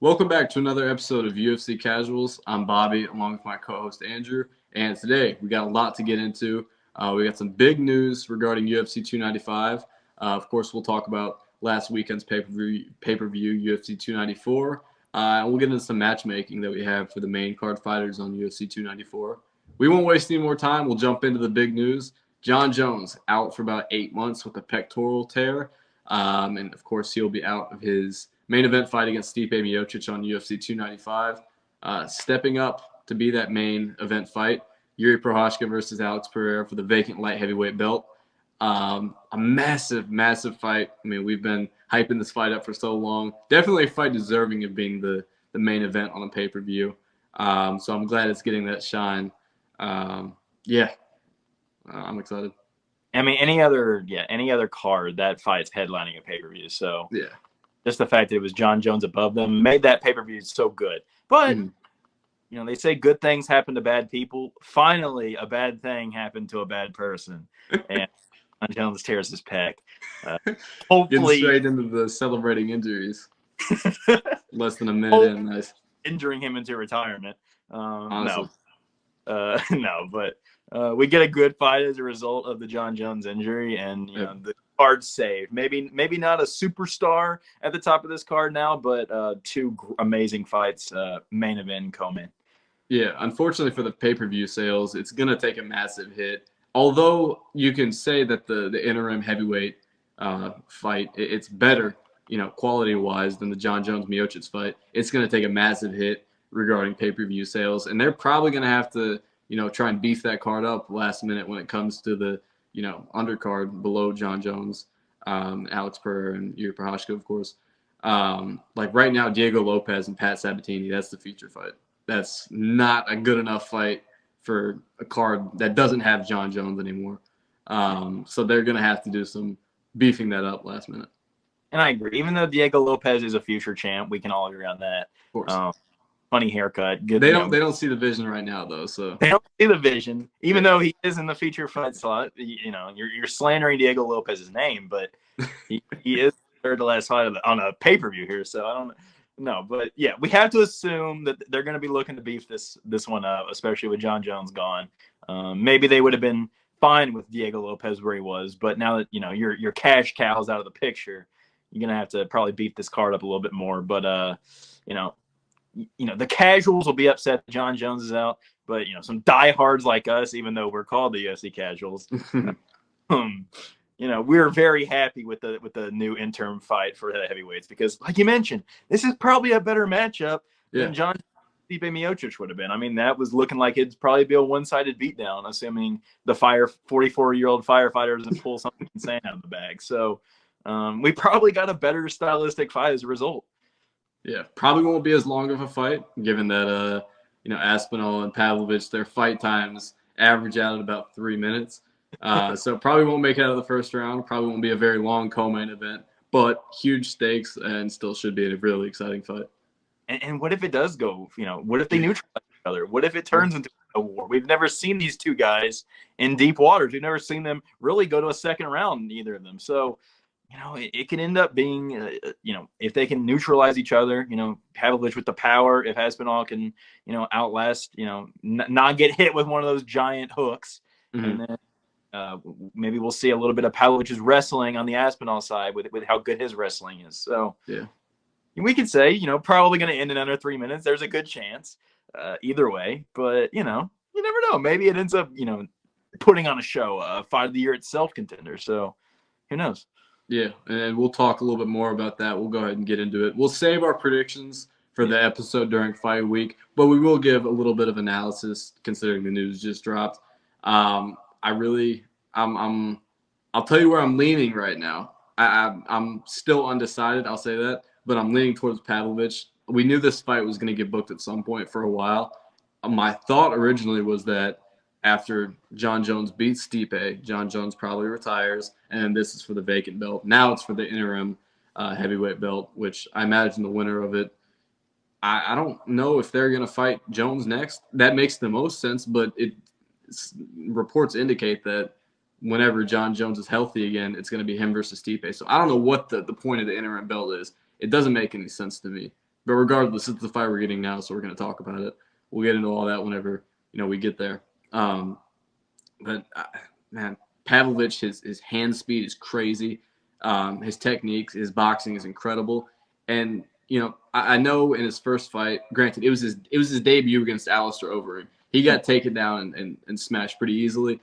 Welcome back to another episode of UFC Casuals. I'm Bobby, along with my co-host Andrew, and today we got a lot to get into. We got some big news regarding UFC 295. Of course, we'll talk about last weekend's pay-per-view UFC 294. And we'll get into some matchmaking that we have for the main card fighters on UFC 294. We won't waste any more time. We'll jump into the big news. Jon Jones out for about 8 months with a pectoral tear. And, of course, he'll be out of his main event fight against Stipe Miocic on UFC 295. Stepping up to be that main event fight, Yuri Prochazka versus Alex Pereira for the vacant light heavyweight belt. A massive, massive fight. I mean, we've been hyping this fight up for so long. Definitely a fight deserving of being the main event on a pay-per-view. So I'm glad it's getting that shine. I'm excited. I mean, any other card, that fight's headlining a pay-per-view. So yeah, just the fact that it was Jon Jones above them made that pay-per-view so good. But they say good things happen to bad people. Finally, a bad thing happened to a bad person, and Jon Jones tears his pec. getting Hopefully, straight into the celebrating injuries. Less than a minute in, nice. Injuring him into retirement. Honestly. But we get a good fight as a result of the Jon Jones injury, and the card saved. Maybe not a superstar at the top of this card now, but two amazing fights, main event, co-main. Yeah, unfortunately for the pay-per-view sales, it's gonna take a massive hit. Although you can say that the interim heavyweight fight, it's better, quality-wise than the Jon Jones Miocic fight. It's gonna take a massive hit regarding pay-per-view sales, and they're probably gonna have to try and beef that card up last minute when it comes to the undercard below Jon Jones, Alex Pereira, and Yuri Prochazka, of course. Like right now, Diego Lopez and Pat Sabatini, that's the feature fight. That's not a good enough fight for a card that doesn't have Jon Jones anymore. So they're going to have to do some beefing that up last minute. And I agree. Even though Diego Lopez is a future champ, we can all agree on that. Of course. Funny haircut. Good. They don't see the vision right now, though. So they don't see the vision, even though he is in the feature fight slot. You're slandering Diego Lopez's name, but he is third to last fight on a pay-per-view here. So I don't know, but yeah, we have to assume that they're going to be looking to beef this one up, especially with Jon Jones gone. Maybe they would have been fine with Diego Lopez where he was, but now that your cash cow's out of the picture, you're gonna have to probably beef this card up a little bit more. But the casuals will be upset that Jon Jones is out, but some diehards like us, even though we're called the UFC Casuals, we're very happy with the new interim fight for the heavyweights because, like you mentioned, this is probably a better matchup than Jon Stipe Miocic would have been. I mean, that was looking like it'd probably be a one-sided beatdown, assuming the 44-year-old firefighter doesn't pull something insane out of the bag. So we probably got a better stylistic fight as a result. Yeah, probably won't be as long of a fight, given that Aspinall and Pavlovich, their fight times average out at about 3 minutes. So probably won't make it out of the first round. Probably won't be a very long co-main event, but huge stakes and still should be a really exciting fight. And what if it does go? What if they neutralize each other? What if it turns into a war? We've never seen these two guys in deep waters. We've never seen them really go to a second round, either of them. So it can end up being, if they can neutralize each other, Pavlovich with the power, if Aspinall can, outlast, not get hit with one of those giant hooks. And then maybe we'll see a little bit of Pavlovich's wrestling on the Aspinall side with how good his wrestling is. So we could say, probably going to end in under 3 minutes. There's a good chance either way. But, you never know. Maybe it ends up, putting on a show, a fight of the year itself contender. So who knows? Yeah, and we'll talk a little bit more about that. We'll go ahead and get into it. We'll save our predictions for the episode during fight week, but we will give a little bit of analysis considering the news just dropped. I'll tell you where I'm leaning right now. I'm still undecided, I'll say that, but I'm leaning towards Pavlovich. We knew this fight was going to get booked at some point for a while. My thought originally was that after Jon Jones beats Stipe, Jon Jones probably retires, and this is for the vacant belt. Now it's for the interim heavyweight belt, which I imagine the winner of it. I don't know if they're going to fight Jones next. That makes the most sense, but reports indicate that whenever Jon Jones is healthy again, it's going to be him versus Stipe. So I don't know what the point of the interim belt is. It doesn't make any sense to me. But regardless, it's the fight we're getting now, so we're going to talk about it. We'll get into all that whenever we get there. But man, Pavlovich, his hand speed is crazy. His techniques, his boxing is incredible. And I know in his first fight, granted, it was his debut against Alistair Overeem. He got taken down and smashed pretty easily.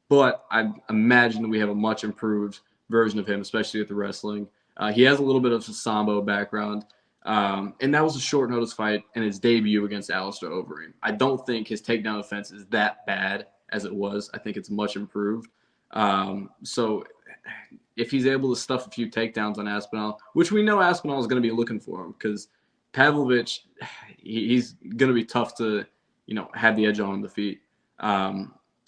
But I imagine we have a much improved version of him, especially with the wrestling. He has a little bit of a Sambo background. And that was a short notice fight in his debut against Alistair Overeem. I don't think his takedown defense is that bad as it was. I think it's much improved. So if he's able to stuff a few takedowns on Aspinall, which we know Aspinall is going to be looking for him, because Pavlovich, he's going to be tough to, have the edge on the feet.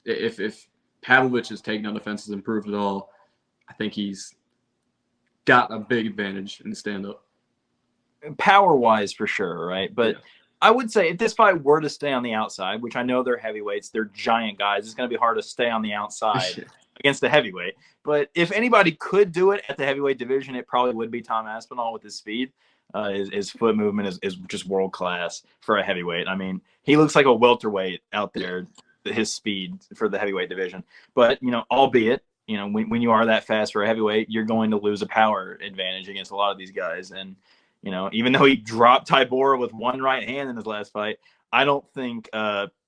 If Pavlovich's takedown defense has improved at all, I think he's got a big advantage in the stand-up. Power-wise, for sure, right? But yeah. I would say if this fight were to stay on the outside, which I know they're heavyweights, they're giant guys, it's going to be hard to stay on the outside against the heavyweight. But if anybody could do it at the heavyweight division, it probably would be Tom Aspinall with his speed. His foot movement is just world-class for a heavyweight. I mean, he looks like a welterweight out there, his speed for the heavyweight division. But, albeit, when you are that fast for a heavyweight, you're going to lose a power advantage against a lot of these guys. And, even though he dropped Tybura with one right hand in his last fight, I don't think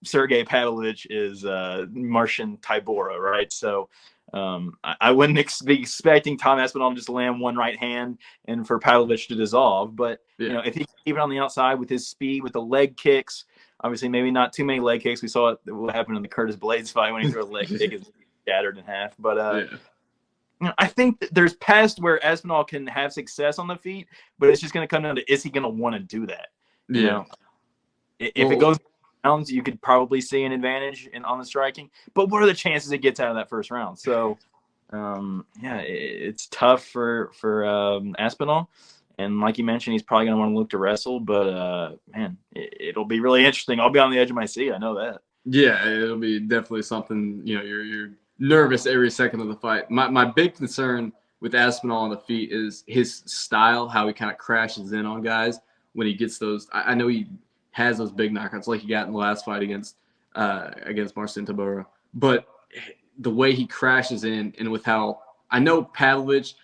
Sergey Pavlovich is Martian Tybura, right? So I wouldn't be expecting Tom Aspinall to just land one right hand and for Pavlovich to dissolve. But, if he can keep it on the outside with his speed, with the leg kicks, obviously maybe not too many leg kicks. We saw what happened in the Curtis Blades fight when he threw a leg kick, is shattered in half. But I think that there's past where Aspinall can have success on the feet, but it's just going to come down to, is he going to want to do that? If it goes rounds, you could probably see an advantage on the striking. But what are the chances it gets out of that first round? So, it's tough for Aspinall. And like you mentioned, he's probably going to want to look to wrestle. But, man, it'll be really interesting. I'll be on the edge of my seat. I know that. Yeah, it'll be definitely something, you're nervous every second of the fight. My big concern with Aspinall on the feet is his style, how he kind of crashes in on guys when he gets those. I know he has those big knockouts like he got in the last fight against Marcin Tybura. But the way he crashes in, and with how I know Pavlovich,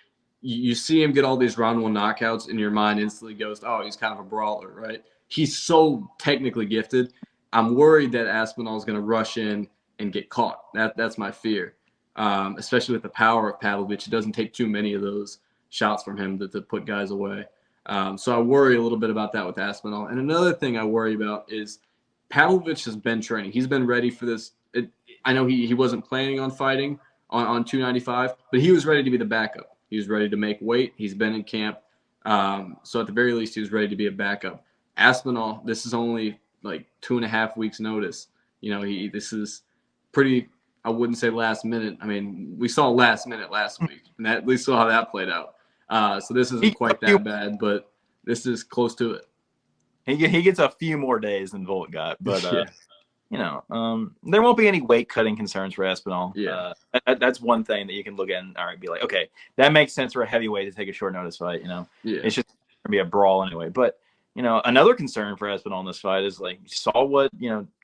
you see him get all these round one knockouts, and your mind instantly goes, oh, he's kind of a brawler, right? He's so technically gifted. I'm worried that Aspinall is going to rush in and get caught. That's my fear, especially with the power of Pavlovich. It doesn't take too many of those shots from him to put guys away. So I worry a little bit about that with Aspinall. And another thing I worry about is Pavlovich has been training. He's been ready for this. I know he wasn't planning on fighting on 295, but he was ready to be the backup. He was ready to make weight. He's been in camp. So at the very least, he was ready to be a backup. Aspinall, this is only like 2.5 weeks notice. This is pretty, I wouldn't say last minute. I mean, we saw last minute last week, and we saw how that played out. So this isn't quite that bad, but this is close to it. He gets a few more days than Volt got, but there won't be any weight cutting concerns for Aspinall. Yeah, that's one thing that you can look at and be like, okay, that makes sense for a heavyweight to take a short notice fight. It's just gonna be a brawl anyway. But another concern for Aspinall in this fight is, like, you saw what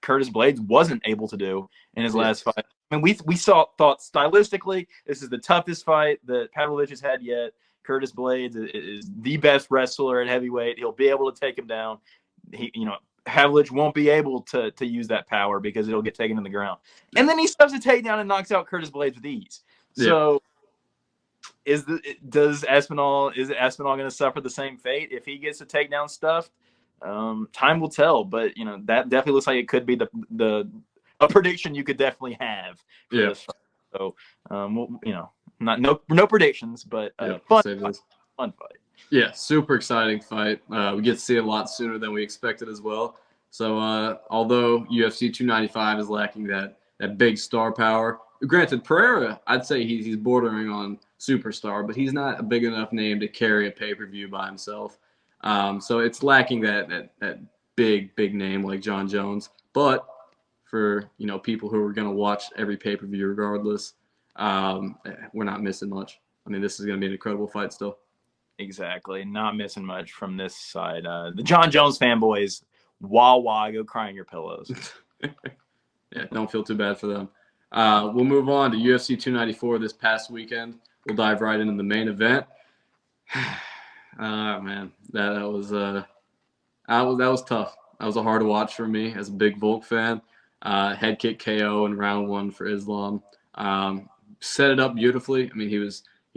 Curtis Blades wasn't able to do in his last fight. I mean, we thought stylistically this is the toughest fight that Pavlovich has had yet. Curtis Blades is the best wrestler at heavyweight. He'll be able to take him down. Pavlovich won't be able to use that power because it'll get taken to the ground. And then he stuffs a takedown and knocks out Curtis Blades with ease. So is Aspinall going to suffer the same fate if he gets a takedown stuffed? Time will tell, but that definitely looks like it could be a prediction you could definitely have for this fight. So no predictions, but fun fight. Yeah, super exciting fight. We get to see it a lot sooner than we expected as well. So although UFC 295 is lacking that big star power, granted, Pereira, I'd say he's bordering on superstar, but he's not a big enough name to carry a pay-per-view by himself. So it's lacking that big name like Jon Jones. But for people who are going to watch every pay-per-view regardless, we're not missing much. I mean, this is going to be an incredible fight still. Exactly. Not missing much from this side. The Jon Jones fanboys, wah, go cry in your pillows. Yeah, don't feel too bad for them. We'll move on to UFC 294 this past weekend. We'll dive right into the main event. Man, that was tough. That was a hard watch for me as a big Volk fan. Head kick KO in round 1 for Islam. Set it up beautifully. I mean, he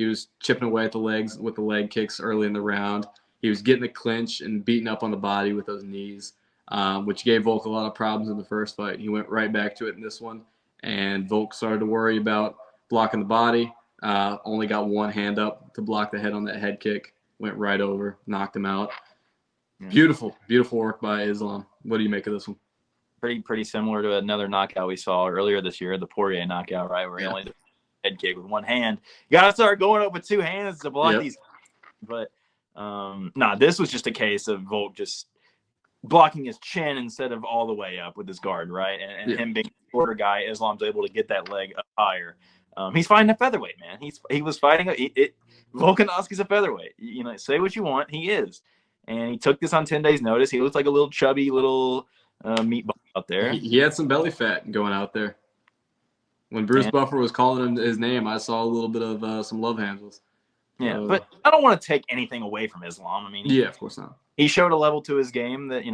was chipping away at the legs with the leg kicks early in the round. He was getting the clinch and beating up on the body with those knees, which gave Volk a lot of problems in the first fight. He went right back to it in this one, and Volk started to worry about blocking the body. Only got one hand up to block the head on that head kick. Went right over, knocked him out. Yeah. Beautiful work by Islam. What do you make of this one? Pretty similar to another knockout we saw earlier this year, the Poirier knockout, right? Where he only did a head kick with one hand. You got to start going up with two hands to block these. But this was just a case of Volk just blocking his chin instead of all the way up with his guard, right? And him being a shorter guy, Islam's able to get that leg up higher. He's fighting a featherweight, man. He was fighting Volkanovski's a featherweight. You know, say what you want, he is. And he took this on 10 days' notice. He looks like a little chubby little meatball out there. He had some belly fat going out there. When Bruce Buffer was calling him his name, I saw a little bit of some love handles. Yeah, but I don't want to take anything away from Islam. I mean, of course not. He showed a level to his game that,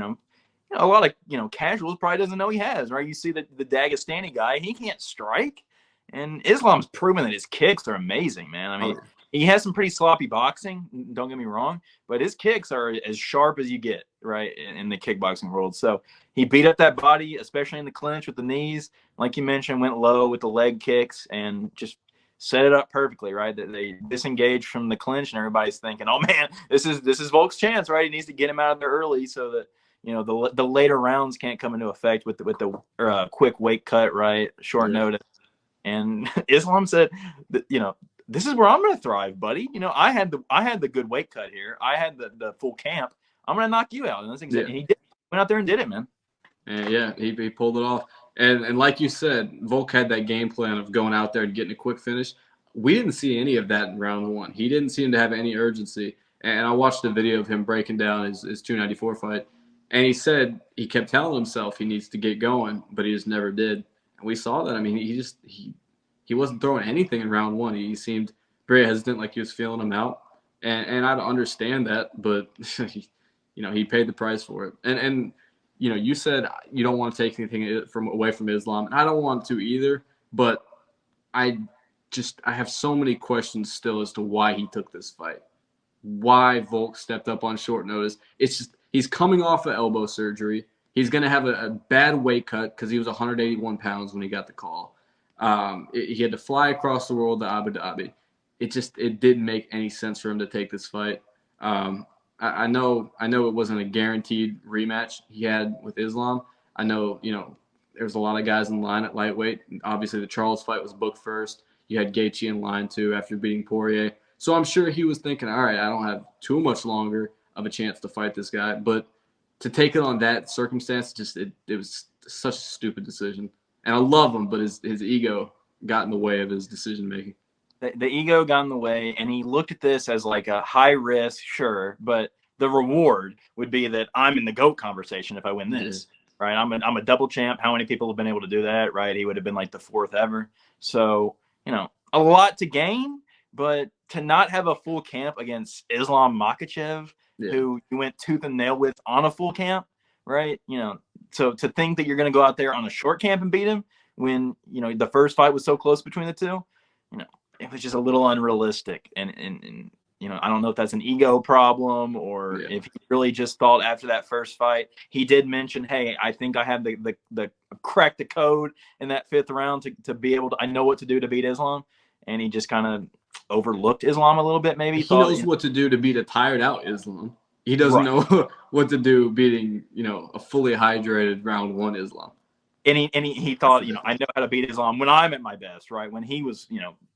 a lot of, casuals probably doesn't know he has, right? You see the Dagestani guy, he can't strike. And Islam's proven that his kicks are amazing, man. I mean, he has some pretty sloppy boxing, don't get me wrong, but his kicks are as sharp as you get, right, in the kickboxing world. So he beat up that body, especially in the clinch with the knees. Like you mentioned, went low with the leg kicks and just set it up perfectly, right? That they disengaged from the clinch, and everybody's thinking, "Oh man, this is Volk's chance, right? He needs to get him out of there early so that the later rounds can't come into effect with the quick weight cut, right? Short notice." And Islam said, this is where I'm going to thrive, buddy. I had the good weight cut here. I had the full camp. I'm going to knock you out. And that's exactly. And he went out there and did it, man. And he pulled it off. And like you said, Volk had that game plan of going out there and getting a quick finish. We didn't see any of that in round 1. He didn't seem to have any urgency. And I watched a video of him breaking down his 294 fight. And he said he kept telling himself he needs to get going, but he just never did. And we saw that. I mean, he wasn't throwing anything in round 1. He seemed very hesitant, like he was feeling him out. And I understand that, but he paid the price for it. And you said you don't want to take anything away from Islam, and I don't want to either. But I have so many questions still as to why he took this fight, why Volk stepped up on short notice. It's just he's coming off of elbow surgery. He's going to have a bad weight cut because he was 181 pounds when he got the call. He had to fly across the world to Abu Dhabi. It didn't make any sense for him to take this fight. I know it wasn't a guaranteed rematch he had with Islam. I know, there's a lot of guys in line at lightweight. Obviously, the Charles fight was booked first. You had Gaethje in line too after beating Poirier. So I'm sure he was thinking, all right, I don't have too much longer of a chance to fight this guy. But to take it on that circumstance, it was such a stupid decision. And I love him, but his ego got in the way of his decision making. The ego got in the way, and he looked at this as like a high risk, sure, but the reward would be that I'm in the GOAT conversation if I win this, right? I'm a double champ. How many people have been able to do that, right? He would have been like the 4th ever. So, a lot to gain, but to not have a full camp against Islam Makhachev, who you went tooth and nail with on a full camp, right? So to think that you're going to go out there on a short camp and beat him when, the first fight was so close between the two, it was just a little unrealistic. And I don't know if that's an ego problem or if he really just thought after that first fight. He did mention, hey, I think I have the crack the code in that 5th round to be able to, I know what to do to beat Islam. And he just kind of overlooked Islam a little bit, maybe. He knows what to do to beat a tired out Islam. He doesn't know what to do beating, a fully hydrated round 1 Islam. And he thought, I know how to beat Islam when I'm at my best, right? When he was,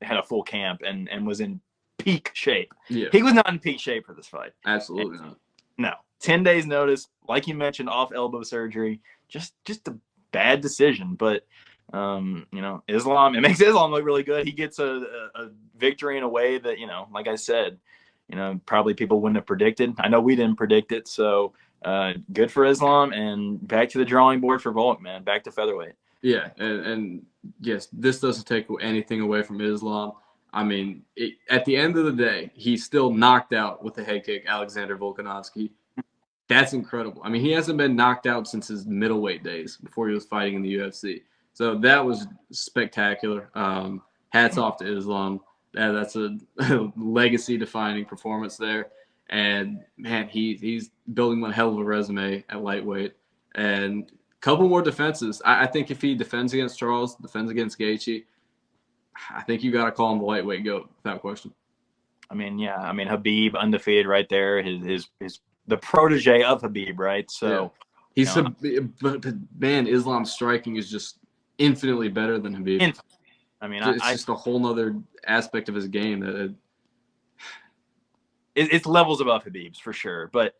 had a full camp and was in peak shape. Yeah. He was not in peak shape for this fight. Absolutely not. No. 10 days notice, like you mentioned, off elbow surgery. Just a bad decision. But Islam, it makes Islam look really good. He gets a victory in a way that, like I said, probably people wouldn't have predicted. I know we didn't predict it. So good for Islam, and back to the drawing board for Volk, man. Back to featherweight. Yeah, and yes, this doesn't take anything away from Islam. I mean, at the end of the day, he still knocked out with a head kick Alexander Volkanovski. That's incredible. I mean, he hasn't been knocked out since his middleweight days before he was fighting in the UFC. So that was spectacular. Hats off to Islam. That's a legacy-defining performance there. And, man, he's building one hell of a resume at lightweight. And a couple more defenses. I think if he defends against Charles, defends against Gaethje, I think you got to call him the lightweight GOAT without question. I mean, yeah. I mean, Khabib undefeated right there. His the protege of Khabib, right? So yeah. But man, Islam's striking is just infinitely better than Khabib. I mean, it's just a whole nother aspect of his game that it's levels above Khabib's for sure. But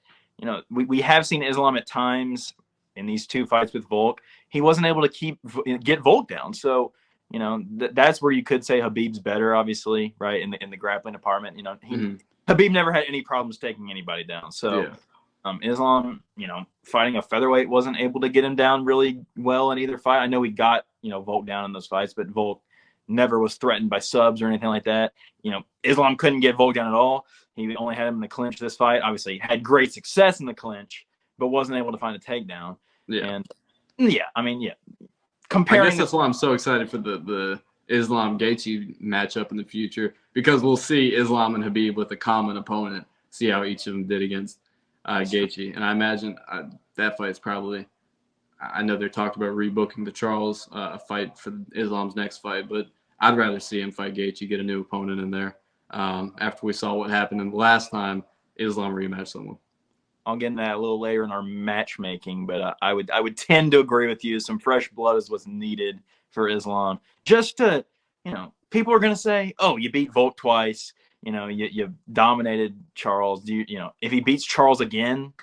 we have seen Islam at times in these two fights with Volk. He wasn't able to get Volk down. So that's where you could say Khabib's better, obviously, right? In the grappling department, Khabib never had any problems taking anybody down. So Islam, fighting a featherweight, wasn't able to get him down really well in either fight. I know he got, Volk down in those fights, but Volk never was threatened by subs or anything like that. Islam couldn't get Volk down at all. He only had him in the clinch this fight. Obviously, had great success in the clinch, but wasn't able to find a takedown. Yeah. And comparing, I guess that's why I'm so excited for the Islam Gaethje matchup in the future, because we'll see Islam and Khabib with a common opponent, see how each of them did against Gaethje. And I imagine that fight's probably, I know they're talked about rebooking the Charles fight for Islam's next fight, but I'd rather see him fight Gaethje, get a new opponent in there. After we saw what happened in the last time Islam rematched someone. I'll get into that a little later in our matchmaking, but I would tend to agree with you. Some fresh blood is what's needed for Islam. Just to, people are going to say, oh, you beat Volk twice. You dominated Charles. If he beats Charles again,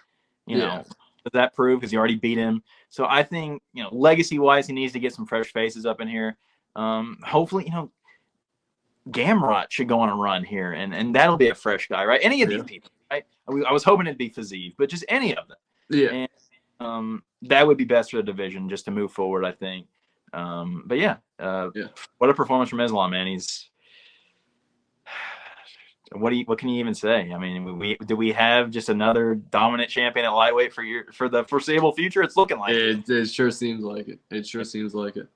does that prove? Because you already beat him. So I think, legacy-wise, he needs to get some fresh faces up in here. Hopefully, Gamrot should go on a run here, and that'll be a fresh guy, right? Any of these people. I was hoping it'd be Fiziev, but just any of them. Yeah. And that would be best for the division just to move forward, I think. But what a performance from Islam, man. He's what can you even say? I mean, do we have just another dominant champion at lightweight for the foreseeable future? It's looking like it sure seems like it. It sure seems like it.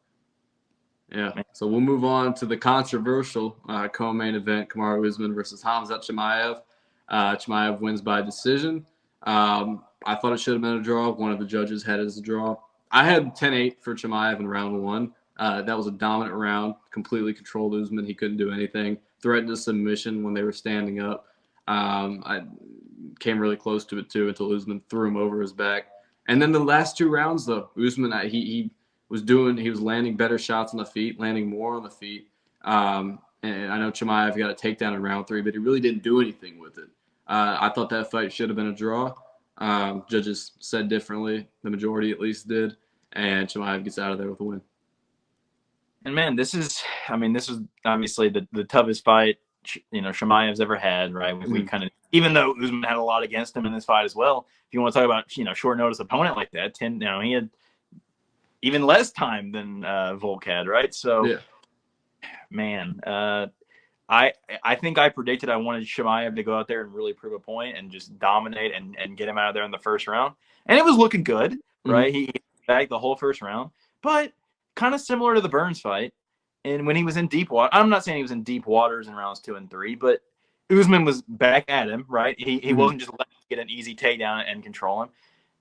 Yeah. So we'll move on to the controversial co-main event: Kamaru Usman versus Khamzat Chimaev. Chimaev wins by decision. I thought it should have been a draw. One of the judges had it as a draw. I had 10-8 for Chimaev in round one. That was a dominant round. Completely controlled Usman. He couldn't do anything. Threatened a submission when they were standing up. I came really close to it too until Usman threw him over his back. And then the last two rounds, though, Usman he was landing better shots on the feet, landing more on the feet. And I know Chimaev got a takedown in round three, but he really didn't do anything with it. I thought that fight should have been a draw. Judges said differently. The majority at least did. And Chimaev gets out of there with a win. And, man, this is obviously the toughest fight, Chimaev's ever had, right? We kind of, even though Usman had a lot against him in this fight as well, if you want to talk about, short notice opponent like that, he had even less time than Volk had, right? So, man, I think I predicted I wanted Chimaev to go out there and really prove a point and just dominate and get him out of there in the first round. And it was looking good, right? He bagged the whole first round. But kind of similar to the Burns fight. And when he was in deep water, I'm not saying he was in deep waters in rounds 2 and 3, but Usman was back at him, right? He wasn't just letting him get an easy takedown and control him.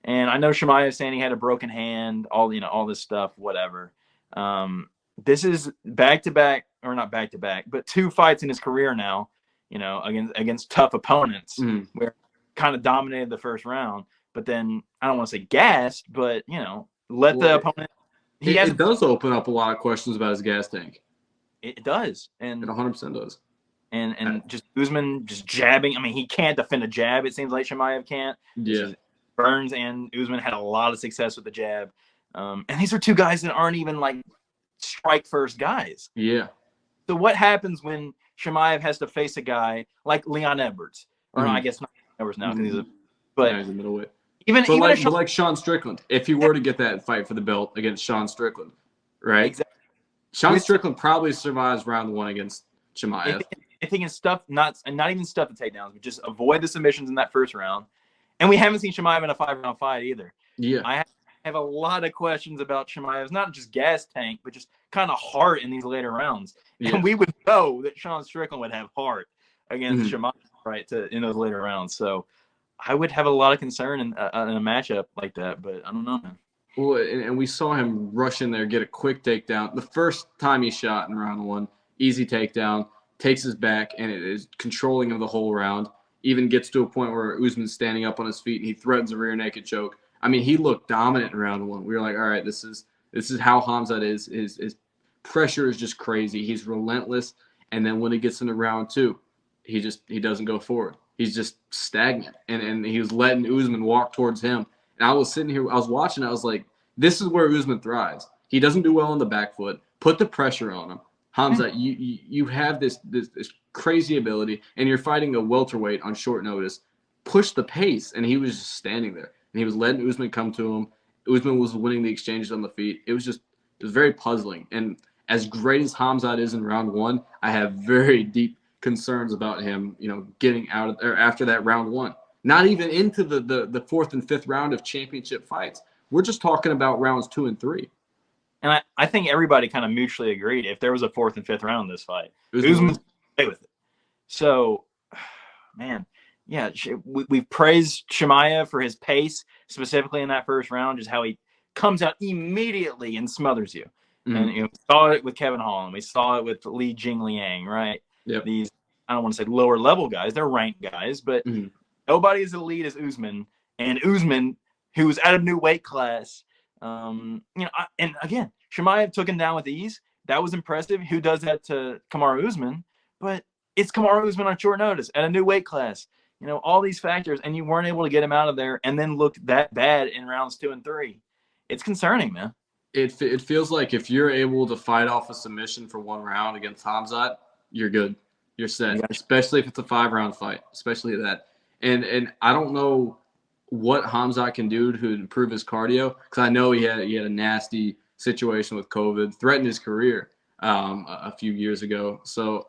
And I know Chimaev saying he had a broken hand, all this stuff, whatever. This is back-to-back, or not back-to-back, but 2 fights in his career now, against tough opponents where kind of dominated the first round. But then, I don't want to say gassed, but, the opponent. It does open up a lot of questions about his gas tank. It does. And it 100% does. And just Usman just jabbing. I mean, he can't defend a jab. It seems like Chimaev can't. Yeah. Burns and Usman had a lot of success with the jab. And these are 2 guys that aren't even like strike first guys. Yeah. So what happens when Chimaev has to face a guy like Leon Edwards, or I guess not numbers now because he's a. Yeah, But he's a middleweight. even But like Sean Strickland, if he were to get that fight for the belt against Sean Strickland, right? exactly. Sean Strickland probably survives round 1 against Chimaev. If he can stuff not even stuff the takedowns, but just avoid the submissions in that first round, and we haven't seen Chimaev in a 5-round fight either. Yeah, I have a lot of questions about Chimaev's not just gas tank, but just kind of heart in these later rounds. yeah. And we would know that Sean Strickland would have heart against Chimaev, right, in those later rounds. So I would have a lot of concern in a matchup like that, but I don't know, man. Well, and we saw him rush in there, get a quick takedown. The first time he shot in round 1, easy takedown, takes his back, and it is controlling him the whole round. Even gets to a point where Usman's standing up on his feet, and he threatens a rear naked choke. I mean, he looked dominant in round 1. We were like, all right, this is how Khamzat is. His pressure is just crazy. He's relentless, and then when he gets into round 2, he doesn't go forward. He's just stagnant, and he was letting Usman walk towards him. And I was sitting here, I was watching, I was like, this is where Usman thrives. He doesn't do well on the back foot. Put the pressure on him. Khamzat, you have this crazy ability, and you're fighting a welterweight on short notice. Push the pace, and he was just standing there. And he was letting Usman come to him. Usman was winning the exchanges on the feet. It was very puzzling. And as great as Khamzat is in round 1, I have very deep concerns about him, getting out of there after that round 1. Not even into the 4th and 5th round of championship fights. We're just talking about rounds 2 and 3. And I think everybody kind of mutually agreed if there was a 4th and 5th round in this fight, Usman's play with it. So, man, yeah, we've praised Chimaev for his pace, specifically in that first round, just how he comes out immediately and smothers you. And we saw it with Kevin Holland. We saw it with Li Jingliang, right? Yep. These, I don't want to say lower level guys. They're ranked guys, but nobody as elite as Usman. And Usman, who was at a new weight class, and again, Chimaev took him down with ease. That was impressive. Who does that to Kamaru Usman? But it's Kamaru Usman on short notice at a new weight class. All these factors, and you weren't able to get him out of there and then looked that bad in rounds 2 and 3. It's concerning, man. It feels like if you're able to fight off a submission for 1 round against Khamzat, you're good. You're set, especially if it's a 5-round fight, especially that. And I don't know what Khamzat can do to improve his cardio, because I know he had a nasty situation with COVID, threatened his career a few years ago. So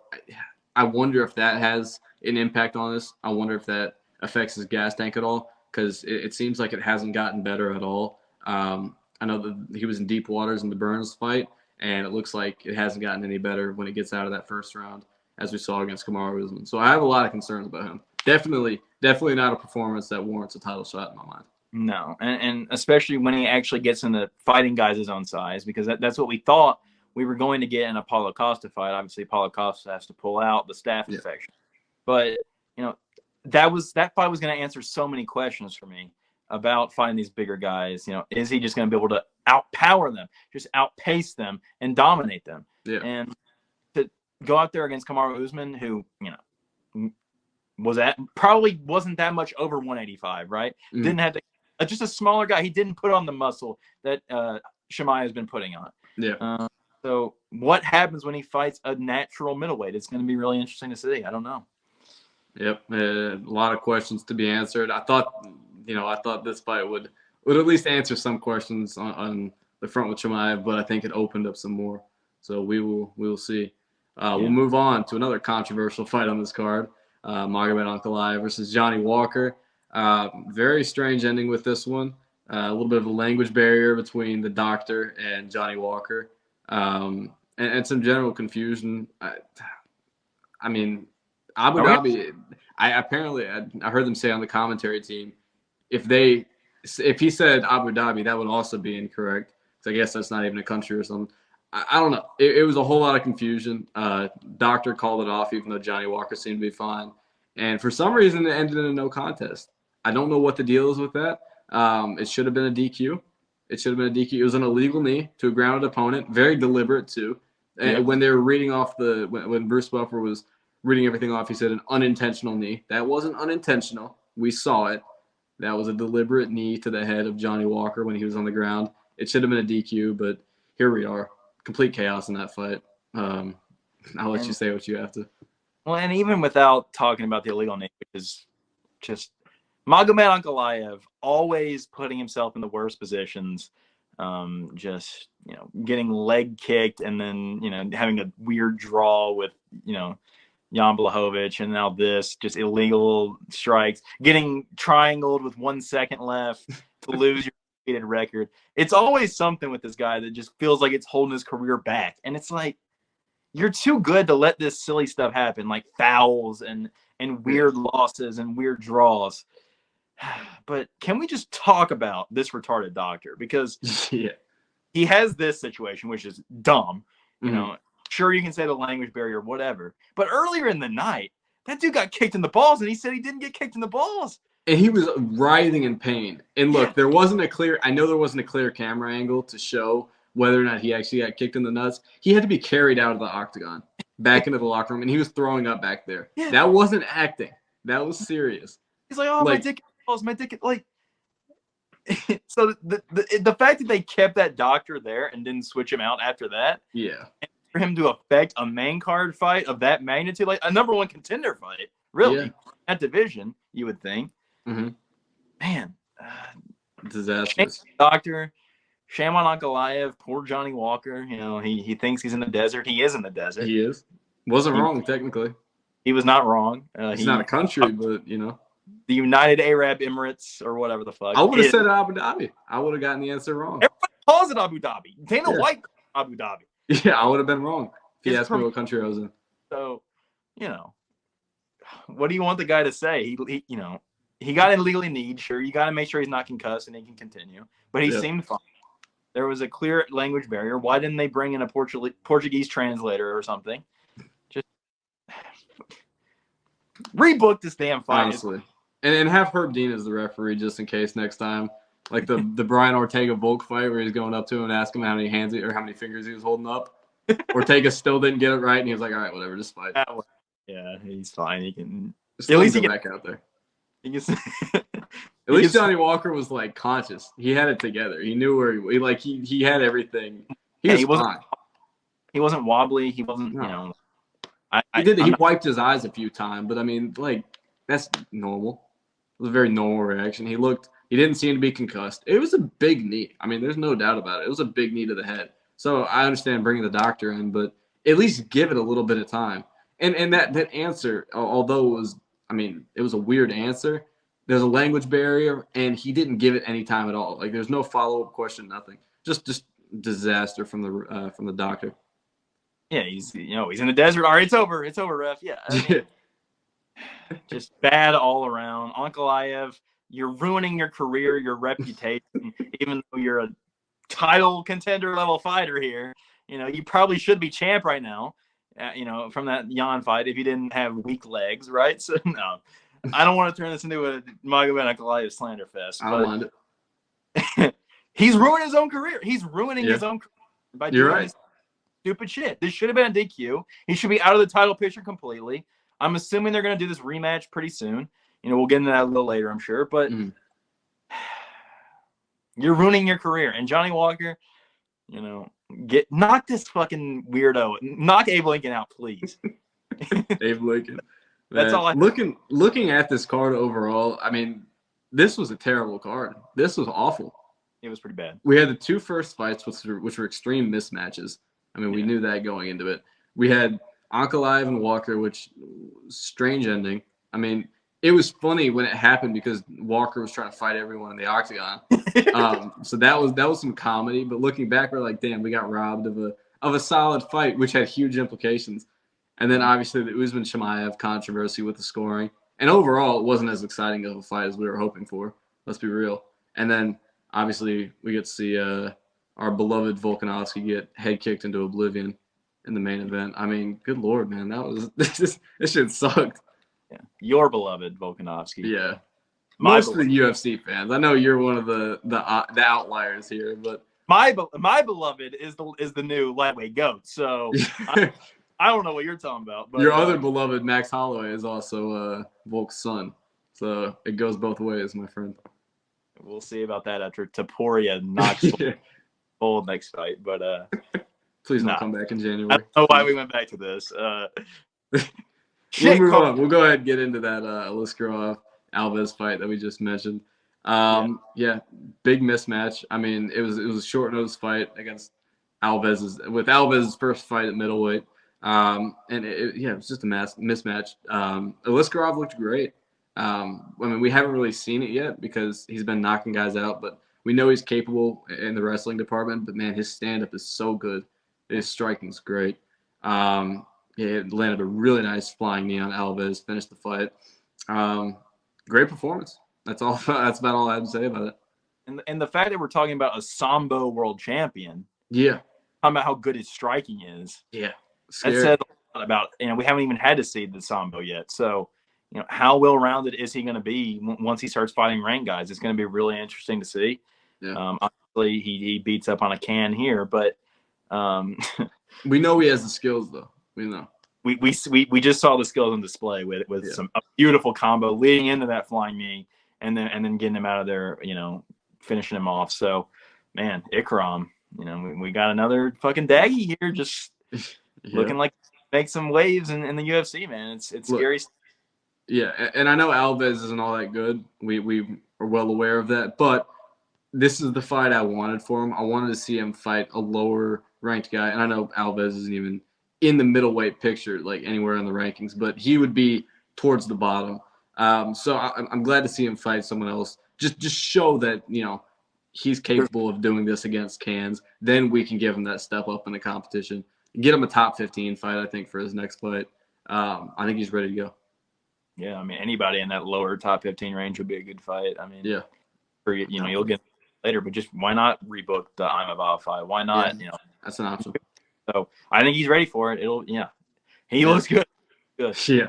I wonder if that has an impact on this. I wonder if that affects his gas tank at all, because it seems like it hasn't gotten better at all. I know that he was in deep waters in the Burns fight, and it looks like it hasn't gotten any better when it gets out of that first round, as we saw against Kamaru Usman. So I have a lot of concerns about him. Definitely not a performance that warrants a title shot in my mind. No, and especially when he actually gets into fighting guys his own size, because that's what we thought we were going to get in a Paulo Costa fight. Obviously, Paulo Costa has to pull out the staph infection. But, that fight was going to answer so many questions for me about fighting these bigger guys. Is he just going to be able to outpower them, just outpace them and dominate them? Yeah. And to go out there against Kamaru Usman, who, probably wasn't that much over 185, right? Didn't have to, just a smaller guy. He didn't put on the muscle that Chimaev has been putting on. Yeah. So what happens when he fights a natural middleweight? It's going to be really interesting to see. I don't know. Yep, a lot of questions to be answered. I thought this fight would at least answer some questions on the front with Chimaev, but I think it opened up some more. So we will see. We'll move on to another controversial fight on this card. Magomed Ankalaev versus Johnny Walker. Very strange ending with this one. A little bit of a language barrier between the doctor and Johnny Walker, and some general confusion. I mean, Abu Dhabi. I heard them say on the commentary team, if he said Abu Dhabi, that would also be incorrect. So I guess that's not even a country or something. I don't know. It was a whole lot of confusion. Doctor called it off, even though Johnny Walker seemed to be fine. And for some reason, it ended in a no contest. I don't know what the deal is with that. It should have been a DQ. It was an illegal knee to a grounded opponent. Very deliberate, too. And when they were reading off when Bruce Buffer was reading everything off, he said an unintentional knee. That wasn't unintentional. We saw it. That was a deliberate knee to the head of Johnny Walker when he was on the ground. It should have been a DQ, but here we are. Complete chaos in that fight. I'll let you say what you have to. Well, and even without talking about the illegal knee, which is just Magomed Ankalaev always putting himself in the worst positions. Just, getting leg kicked and then, having a weird draw with, Jan Blachowicz, and now this, just illegal strikes, getting triangled with 1 second left to lose your undefeated record. It's always something with this guy that just feels like it's holding his career back. And it's like, you're too good to let this silly stuff happen, like fouls and weird losses and weird draws. But can we just talk about this retarded doctor? Because he has this situation, which is dumb. Sure, you can say the language barrier, whatever. But earlier in the night, that dude got kicked in the balls, and he said he didn't get kicked in the balls. And he was writhing in pain. And look, there wasn't a clear camera angle to show whether or not he actually got kicked in the nuts. He had to be carried out of the octagon, back into the locker room, and he was throwing up back there. Yeah. That wasn't acting. That was serious. He's like, my dick balls, my dick. So the fact that they kept that doctor there and didn't switch him out after that. Yeah. For him to affect a main card fight of that magnitude, like a number one contender fight, really, that division, you would think. Man, disastrous. Doctor Shaman Ankalaev, poor Johnny Walker. He thinks he's in the desert. He is in the desert. He is. Wasn't wrong technically. He was not wrong. He's not a country, but the United Arab Emirates or whatever the fuck. I would have said Abu Dhabi. I would have gotten the answer wrong. Everybody calls it Abu Dhabi. Dana White calls Abu Dhabi. Yeah, I would have been wrong if he asked me what country I was in. So, what do you want the guy to say? He got illegally kneed. Sure, you got to make sure he's not concussed and he can continue. But he seemed fine. There was a clear language barrier. Why didn't they bring in a Portuguese translator or something? Just rebook this damn fight. Honestly. And have Herb Dean as the referee just in case next time. Like the Brian Ortega-Volk fight where he's going up to him and asking him how many hands or how many fingers he was holding up. Ortega still didn't get it right, and he was like, all right, whatever, just fight. Yeah, he's fine. He can – at least he back out there. At least Johnny Walker was, conscious. He had it together. He knew where he had everything. He was fine. He wasn't wobbly. He wasn't, He wiped his eyes a few times, but, that's normal. It was a very normal reaction. He didn't seem to be concussed. It was a big knee. There's no doubt about it. It was a big knee to the head. So I understand bringing the doctor in, but at least give it a little bit of time. And that answer, although it was a weird answer, there's a language barrier, and he didn't give it any time at all. There's no follow-up question, nothing. Just disaster from the doctor. Yeah, he's in the desert. All right, it's over. It's over, ref. Yeah. Just bad all around. Ankalaev, you're ruining your career, your reputation, even though you're a title contender level fighter here. You probably should be champ right now, from that Jan fight if you didn't have weak legs, right? So, no. I don't want to turn this into a Magomed Ankalaev slander fest. I don't mind it. He's ruining his own career. He's ruining his own career by doing this stupid shit. This should have been a DQ. He should be out of the title picture completely. I'm assuming they're going to do this rematch pretty soon. We'll get into that a little later, I'm sure. But you're ruining your career. And Johnny Walker, knock this fucking weirdo. Knock Abe Lincoln out, please. Abe Lincoln. That's all. Looking at this card overall, this was a terrible card. This was awful. It was pretty bad. We had the two first fights, which were extreme mismatches. We knew that going into it. We had Ankalaev and Walker, which strange ending. It was funny when it happened because Walker was trying to fight everyone in the octagon. So that was some comedy. But looking back, we're like, damn, we got robbed of a solid fight, which had huge implications. And then obviously the Usman Chimaev controversy with the scoring. And overall, it wasn't as exciting of a fight as we were hoping for. Let's be real. And then obviously we get to see our beloved Volkanovski get head kicked into oblivion in the main event. Good Lord, man, this shit sucked. Yeah, your beloved Volkanovski. Yeah, most of the UFC fans. I know you're one of the outliers here, but my beloved is the new lightweight goat. So I don't know what you're talking about. But your other beloved Max Holloway is also Volk's son, so it goes both ways, my friend. We'll see about that after Topuria knocks old next fight, but please don't come back in January. I don't know why we went back to this. We'll move on. We'll go ahead and get into that Aliskar off. Alves fight that we just mentioned. Yeah, big mismatch. I mean, it was a short notice fight against Alvez's first fight at middleweight. And it was just a mismatch. Aliskerov looked great. I mean, we haven't really seen it yet because he's been knocking guys out, but we know he's capable in the wrestling department. But man, his stand-up is so good. His striking's great. It landed a really nice flying knee on Alves, finished the fight. Great performance. That's all. That's about all I have to say about it. And the fact that we're talking about a Sambo world champion, Yeah, talking about how good his striking is, yeah, that said a lot about, we haven't even had to see the Sambo yet. So, how well rounded is he going to be once he starts fighting ranked guys? It's going to be really interesting to see. Yeah. Obviously, he beats up on a can here, but we know he has the skills, though. We know. We just saw the skills on display with a beautiful combo leading into that flying knee, and then getting him out of there, finishing him off. So, man, Ikram, we got another fucking daggy here, just looking like make some waves in the UFC, man. It's scary. Yeah, and I know Alves isn't all that good. We are well aware of that, but this is the fight I wanted for him. I wanted to see him fight a lower ranked guy, and I know Alves isn't even in the middleweight picture, like anywhere in the rankings, but he would be towards the bottom. So I'm glad to see him fight someone else. Just show that he's capable of doing this against cans. Then we can give him that step up in the competition. Get him a top 15 fight, I think, for his next fight. I think he's ready to go. Yeah, I mean, anybody in that lower top 15 range would be a good fight. I mean, yeah, you'll get later, but just why not rebook the Imavov fight? Why not? Yeah, that's an option. So I think he's ready for it. He looks good. Yeah.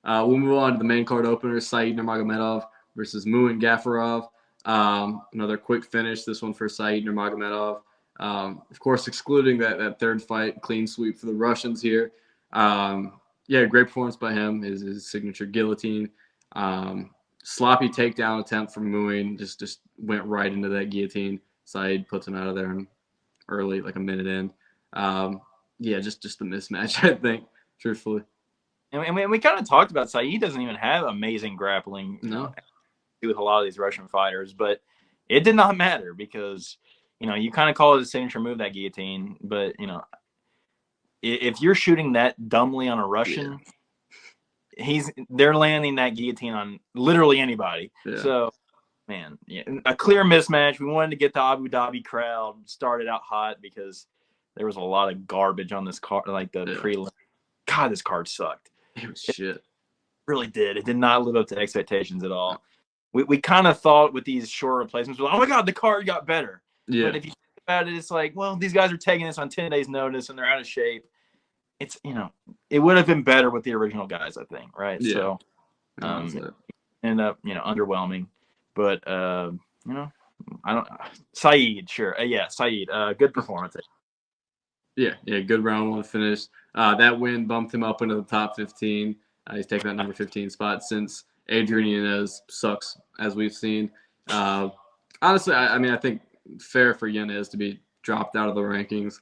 We'll move on to the main card opener: Said Nurmagomedov versus Muin Gafarov. Another quick finish. This one for Said Nurmagomedov. Of course, excluding that third fight, clean sweep for the Russians here. Great performance by him. His signature guillotine. Sloppy takedown attempt from Muin. Just went right into that guillotine. Said puts him out of there early, like a minute in. Just the mismatch, I think, truthfully. And we kind of talked about Said doesn't even have amazing grappling with a lot of these Russian fighters, but it did not matter because, you kind of call it a signature move, that guillotine, but, if you're shooting that dumbly on a Russian, they're landing that guillotine on literally anybody. Yeah. So, man, a clear mismatch. We wanted to get the Abu Dhabi crowd started out hot because there was a lot of garbage on this card, like the prelim. God, this card sucked. It was shit. It really did. It did not live up to expectations at all. We kind of thought with these short replacements, oh my God, the card got better. Yeah. But if you think about it, it's like, well, these guys are taking this on 10 days notice and they're out of shape. It's, it would have been better with the original guys, I think. Right. Yeah. So, ended up, underwhelming, but, I don't, Said, sure. Said, good performance. Yeah, good round one finish. That win bumped him up into the top 15. He's taken that number 15 spot since Adrian Yanez sucks, as we've seen. Honestly, I think fair for Yanez to be dropped out of the rankings.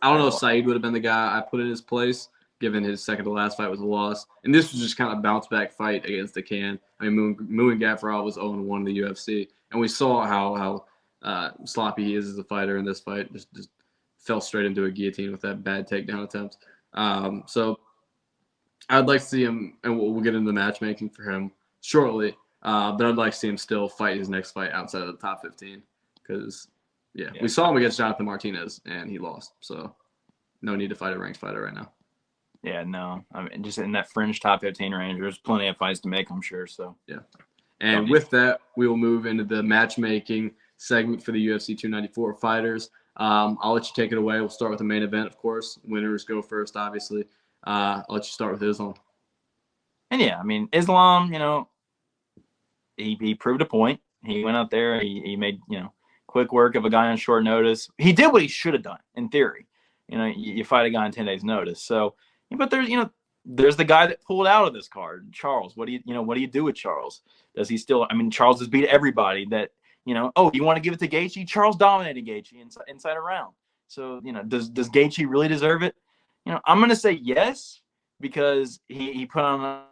I don't know if Said would have been the guy I put in his place, given his second to last fight was a loss. And this was just kind of a bounce back fight against the can. I mean, Muin Gafarov was 0-1 in the UFC, and we saw how sloppy he is as a fighter in this fight. Just fell straight into a guillotine with that bad takedown attempt. So I'd like to see him, and we'll get into the matchmaking for him shortly. But I'd like to see him still fight his next fight outside of the top 15 because, we saw him against Jonathan Martinez, and he lost. So no need to fight a ranked fighter right now. Yeah, no. I mean, just in that fringe top 15 range, there's plenty of fights to make, I'm sure. So yeah. And with that, we will move into the matchmaking segment for the UFC 294 fighters. I'll let you take it away. We'll start with the main event, of course. Winners go first, obviously. I'll let you start with Islam. And I mean, Islam, he proved a point. He went out there. He made, quick work of a guy on short notice. He did what he should have done, in theory. You fight a guy on 10 days notice. So, but there's the guy that pulled out of this card, Charles. What do you do with Charles? Does he still? I mean, Charles has beat everybody that. Oh, you want to give it to Gaethje? Charles dominated Gaethje inside a round. So, does Gaethje really deserve it? I'm going to say yes because he put on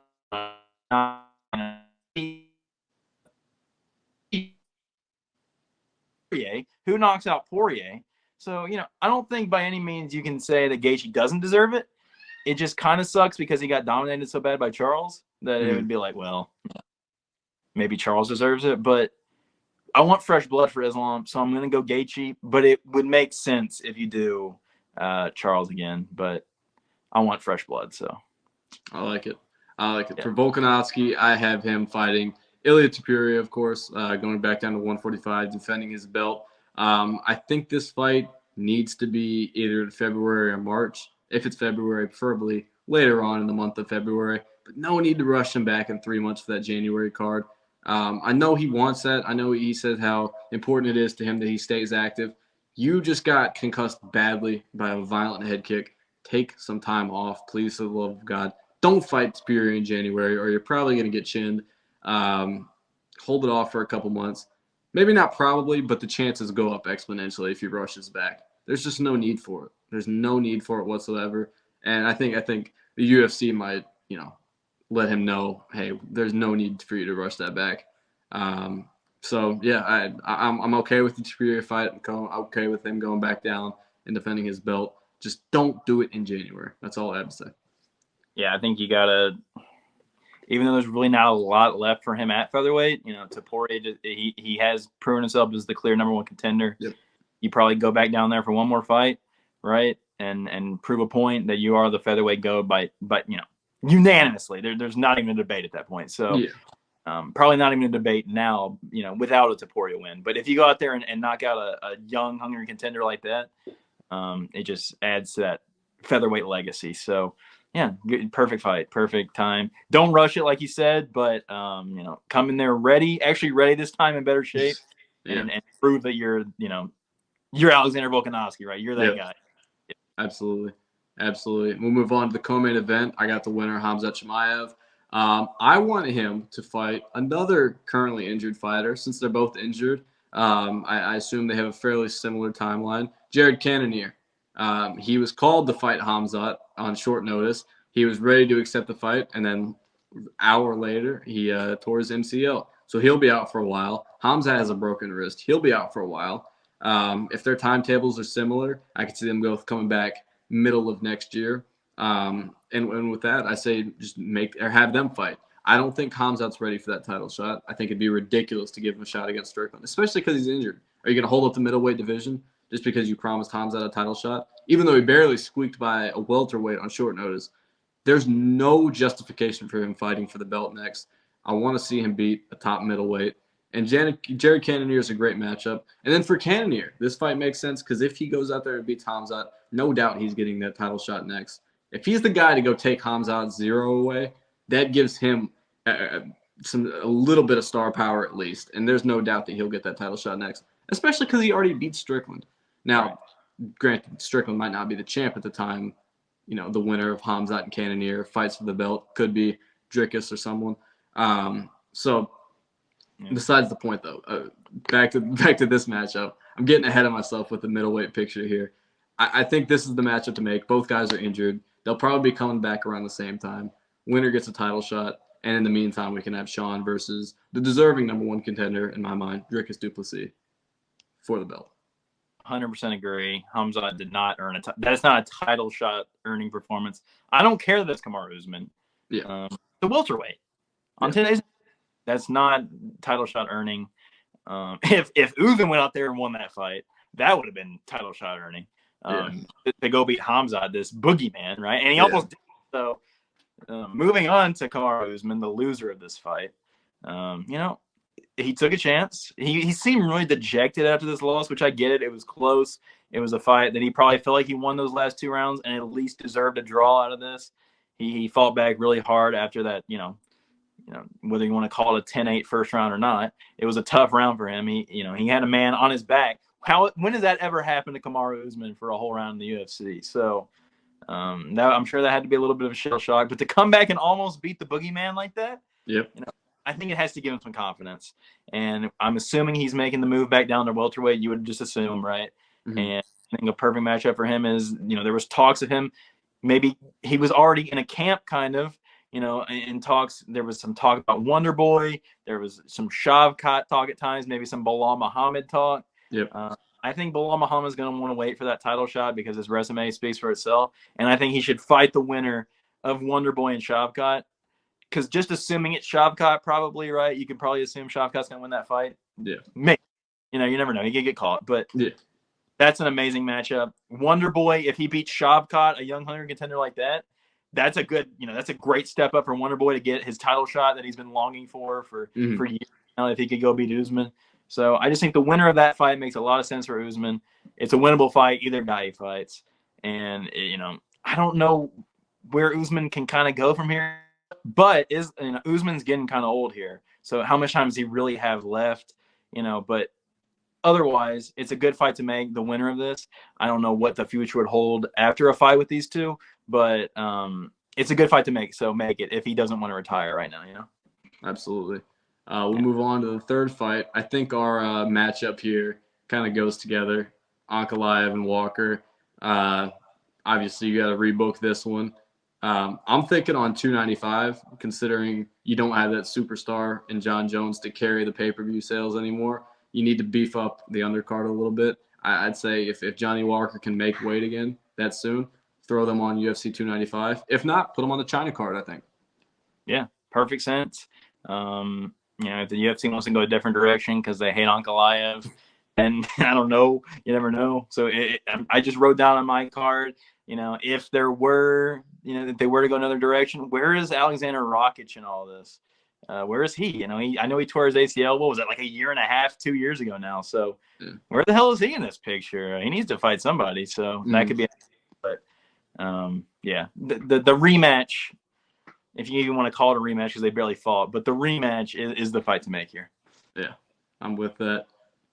who knocks out Poirier. So, I don't think by any means you can say that Gaethje doesn't deserve it. It just kind of sucks because he got dominated so bad by Charles that it would be like, well, maybe Charles deserves it. But I want fresh blood for Islam, so I'm going to go Gaethje. But it would make sense if you do Charles again. But I want fresh blood, so. I like it. Yeah. For Volkanovski, I have him fighting Ilia Topuria, of course, going back down to 145, defending his belt. I think this fight needs to be either in February or March. If it's February, preferably later on in the month of February. But no need to rush him back in 3 months for that January card. I know he wants that. I know he says how important it is to him that he stays active. You just got concussed badly by a violent head kick. Take some time off, please, for the love of God. Don't fight Topuria in January, or you're probably going to get chinned. Hold it off for a couple months. Maybe not probably, but the chances go up exponentially if he rushes back. There's just no need for it. There's no need for it whatsoever. And I think the UFC might, let him know, hey, there's no need for you to rush that back. So yeah, I'm okay with the Topuria fight. I'm okay with him going back down and defending his belt. Just don't do it in January. That's all I have to say. Yeah, I think you gotta. Even though there's really not a lot left for him at featherweight, Topuria, he has proven himself as the clear number one contender. Yep. You probably go back down there for one more fight, right, and prove a point that you are the featherweight GOAT but unanimously. There's not even a debate at that point. So probably not even a debate now, without a Topuria win. But if you go out there and knock out a young, hungry contender like that, it just adds to that featherweight legacy. So. Yeah, good, perfect fight, perfect time. Don't rush it, like you said, but come in there ready this time in better shape, and prove that you're Alexander Volkanovski, right? You're that guy. Yeah. Absolutely. We'll move on to the co-main event. I got the winner, Khamzat Chimaev. I want him to fight another currently injured fighter, since they're both injured. I assume they have a fairly similar timeline. Jared Cannonier. He was called to fight Khamzat on short notice. He was ready to accept the fight, and then an hour later, he tore his MCL. So he'll be out for a while. Khamzat has a broken wrist. He'll be out for a while. If their timetables are similar, I could see them both coming back middle of next year. And with that, I say just have them fight. I don't think Khamzat's ready for that title shot. I think it'd be ridiculous to give him a shot against Strickland, especially because he's injured. Are you going to hold up the middleweight division just because you promised Khamzat a title shot? Even though he barely squeaked by a welterweight on short notice, there's no justification for him fighting for the belt next. I want to see him beat a top middleweight. And Jared Cannonier is a great matchup. And then for Cannonier, this fight makes sense because if he goes out there and beats Khamzat, no doubt he's getting that title shot next. If he's the guy to go take Khamzat's 0 away, that gives him a little bit of star power at least. And there's no doubt that he'll get that title shot next, especially because he already beat Strickland. Now, granted, Strickland might not be the champ at the time. The winner of Khamzat and Cannonier fights for the belt. Could be Dricus or someone. Besides the point, though, back to this matchup. I'm getting ahead of myself with the middleweight picture here. I think this is the matchup to make. Both guys are injured. They'll probably be coming back around the same time. Winner gets a title shot. And in the meantime, we can have Sean versus the deserving number one contender, in my mind, Dricus du Plessis, for the belt. 100% agree. Khamzat did not earn that's not a title shot earning performance. I don't care that that's Kamaru Usman. Yeah. The welterweight on 10 days, that's not title shot earning. If Usman went out there and won that fight, that would have been title shot earning. To go beat Khamzat, this boogeyman, right? And he almost did. So moving on to Kamaru Usman, the loser of this fight. He took a chance. He seemed really dejected after this loss, which I get it. It was close. It was a fight that he probably felt like he won those last 2 rounds and at least deserved a draw out of this. He fought back really hard after that, whether you want to call it a 10-8 first round or not. It was a tough round for him. He had a man on his back. When does that ever happen to Kamaru Usman for a whole round in the UFC? So I'm sure that had to be a little bit of a shell shock. But to come back and almost beat the boogeyman like that, I think it has to give him some confidence. And I'm assuming he's making the move back down to welterweight. You would just assume, right? Mm-hmm. And I think a perfect matchup for him is, there was talks of him. Maybe he was already in a camp kind of, in talks. There was some talk about Wonder Boy. There was some Shavkat talk at times, maybe some Bilal Muhammad talk. Yep. I think Bilal Muhammad is going to want to wait for that title shot because his resume speaks for itself. And I think he should fight the winner of Wonderboy and Shavkat. Because just assuming it's Shavkat, probably, right? You can probably assume Shavkat's going to win that fight. Yeah. Maybe. You never know. He could get caught. But yeah, that's an amazing matchup. Wonderboy, if he beats Shavkat, a young hungry contender like that, that's a good, that's a great step up for Wonderboy to get his title shot that he's been longing for years now, if he could go beat Usman. So I just think the winner of that fight makes a lot of sense for Usman. It's a winnable fight, either guy he fights. And, I don't know where Usman can kind of go from here, but Usman's getting kind of old here. So how much time does he really have left? But otherwise, it's a good fight to make, the winner of this. I don't know what the future would hold after a fight with these two, but it's a good fight to make, so make it if he doesn't want to retire right now, Absolutely. We'll move on to the third fight. I think our matchup here kind of goes together. Ankalaev and Walker. Obviously, you got to rebook this one. I'm thinking on 295, considering you don't have that superstar in Jon Jones to carry the pay-per-view sales anymore. You need to beef up the undercard a little bit. I'd say if Johnny Walker can make weight again that soon, throw them on UFC 295. If not, put them on the China card, I think. Yeah, perfect sense. If the UFC wants to go a different direction because they hate Ankalaev, and I don't know, you never know. So I just wrote down on my card, if there were, if they were to go another direction, where is Alexander Rakic in all this? Where is he? I know he tore his ACL. What was it, like a year and a half, 2 years ago now? So where the hell is he in this picture? He needs to fight somebody. So that could be. But the rematch, if you even want to call it a rematch because they barely fought, but the rematch is the fight to make here. Yeah, I'm with that.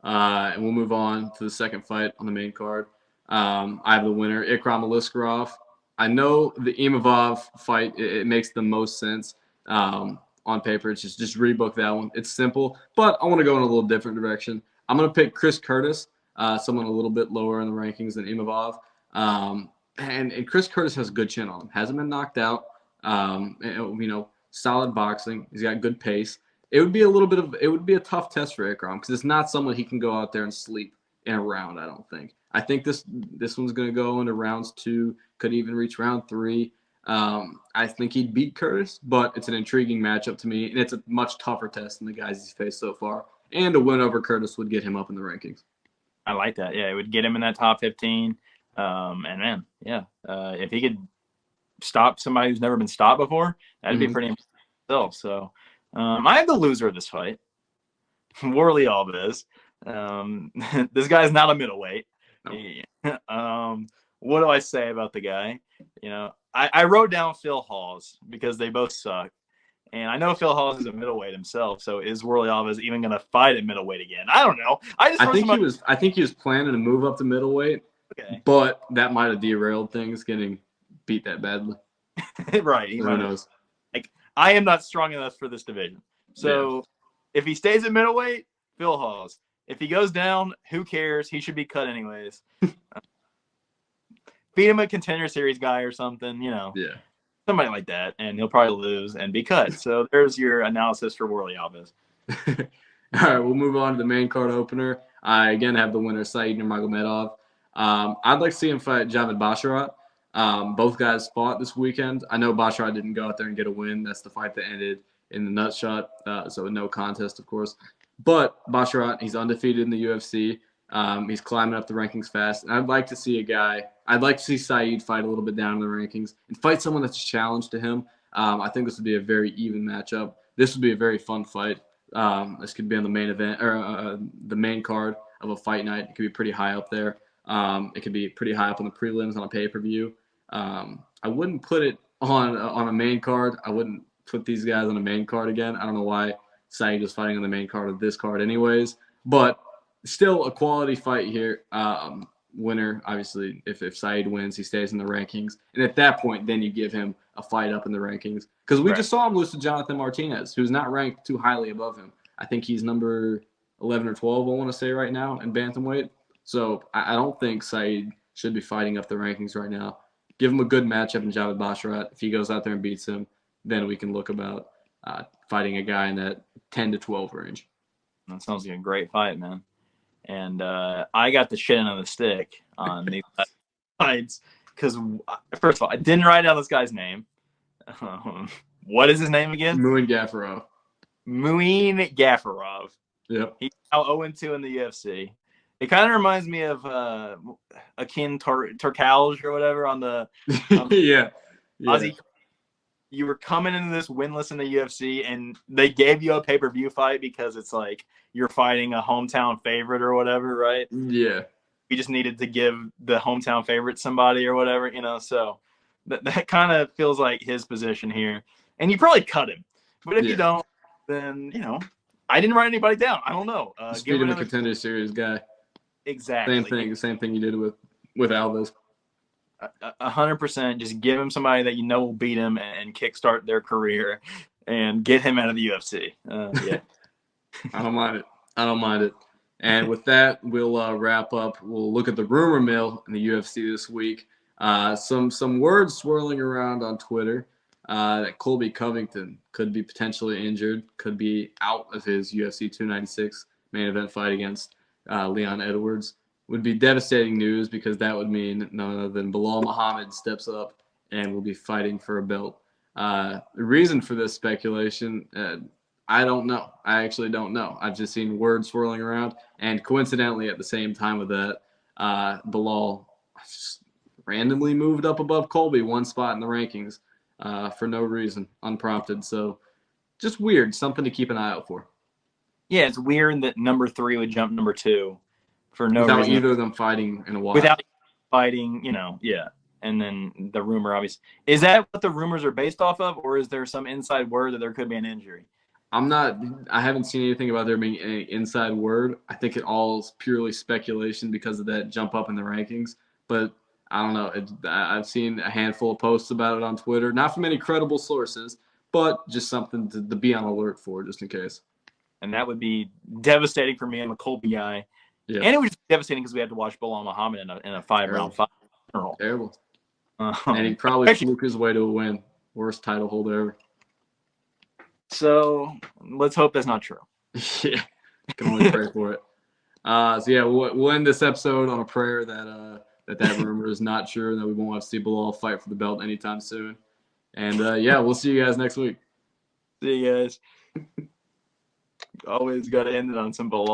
And we'll move on to the second fight on the main card. I have the winner, Ikram Aliskerov. I know the Imavov fight, it makes the most sense on paper. It's just rebook that one. It's simple, but I want to go in a little different direction. I'm going to pick Chris Curtis, someone a little bit lower in the rankings than Imavov. And Chris Curtis has a good chin on him. Hasn't been knocked out. Solid boxing. He's got good pace. It would be a tough test for Ikram because it's not someone he can go out there and sleep in a round, I don't think. I think this one's going to go into rounds 2, could even reach round 3. I think he'd beat Curtis, but it's an intriguing matchup to me, and it's a much tougher test than the guys he's faced so far. And a win over Curtis would get him up in the rankings. I like that. Yeah, it would get him in that top 15. If he could stop somebody who's never been stopped before, that'd be pretty impressive. So I have the loser of this fight, Warley Alves. This guy's not a middleweight. No. What do I say about the guy? I wrote down Phil Hawes because they both suck. And I know Phil Hawes is a middleweight himself, so is Warley Alves even going to fight at middleweight again? I don't know. I think he was planning to move up to middleweight, but that might have derailed things, getting beat that badly. Right. Who knows? I am not strong enough for this division. So if he stays at middleweight, Phil Hawes. If he goes down, who cares? He should be cut anyways. Feed him a contender series guy or something, somebody like that, and he'll probably lose and be cut. So there's your analysis for Warley Alves. All right, we'll move on to the main card opener. I again have the winner, Said Nurmagomedov. I'd like to see him fight Javid Basharat. Both guys fought this weekend. I know Basharat didn't go out there and get a win. That's the fight that ended in the nut shot, so no contest, of course. But Basharat, he's undefeated in the UFC. He's climbing up the rankings fast. And I'd like to see Said fight a little bit down in the rankings and fight someone that's a challenge to him. I think this would be a very even matchup. This would be a very fun fight. This could be on the main event or the main card of a fight night. It could be pretty high up there. It could be pretty high up on the prelims on a pay-per-view. I wouldn't put it on a main card. I wouldn't put these guys on a main card again. I don't know why Said is fighting on the main card of this card anyways. But still a quality fight here. Winner, obviously, if Said wins, he stays in the rankings. And at that point, then you give him a fight up in the rankings. Because we just saw him lose to Jonathan Martinez, who's not ranked too highly above him. I think he's number 11 or 12, I want to say right now, in bantamweight. So I don't think Said should be fighting up the rankings right now. Give him a good matchup in Javid Basharat. If he goes out there and beats him, then we can look about fighting a guy in that 10 to 12 range. That sounds like a great fight, man. and I got the shit end of the stick on these fights because first of all, I didn't write down this guy's name. What is his name again? Muin Gafurov. Muin Gafurov. Yep. He's now 0-2 in the UFC. It kind of reminds me of Akin Turkalj or whatever on the yeah. Aussie. You were coming into this winless in the UFC, and they gave you a pay-per-view fight because it's like you're fighting a hometown favorite or whatever, right? Yeah. We just needed to give the hometown favorite somebody or whatever, so that kind of feels like his position here. And you probably cut him. But if you don't, then, I didn't write anybody down. I don't know. Just beat him a Contender Series guy. Exactly. Same thing you did with Alves. 100%. Just give him somebody that will beat him and kickstart their career and get him out of the UFC. Yeah. I don't mind it. And with that, we'll wrap up. We'll look at the rumor mill in the UFC this week. Some words swirling around on Twitter that Colby Covington could be potentially injured, could be out of his UFC 296 main event fight against Leon Edwards. Would be devastating news because that would mean none other than Belal Muhammad steps up and will be fighting for a belt. The reason for this speculation, I don't know. I actually don't know. I've just seen words swirling around, and coincidentally, at the same time with that, Belal just randomly moved up above Colby one spot in the rankings for no reason, unprompted. So just weird, something to keep an eye out for. Yeah, it's weird that number 3 would jump number 2 for no reason. Without reason. either of them fighting in a while. Without fighting, yeah. And then the rumor, obviously. Is that what the rumors are based off of, or is there some inside word that there could be an injury? I haven't seen anything about there being any inside word. I think it all is purely speculation because of that jump up in the rankings. But I don't know. I've seen a handful of posts about it on Twitter, not from any credible sources, but just something to be on alert for, just in case. And that would be devastating for me. I'm a Colby guy. Yeah. And it was devastating because we had to watch Belal Muhammad in a 5-round fight. Terrible. And he probably fluke his way to a win. Worst title holder ever. So let's hope that's not true. Yeah, can only pray for it. So yeah, we'll end this episode on a prayer that rumor is not true, and that we won't have to see Belal fight for the belt anytime soon. And yeah, we'll see you guys next week. See you guys. Always got to end it on some Belal.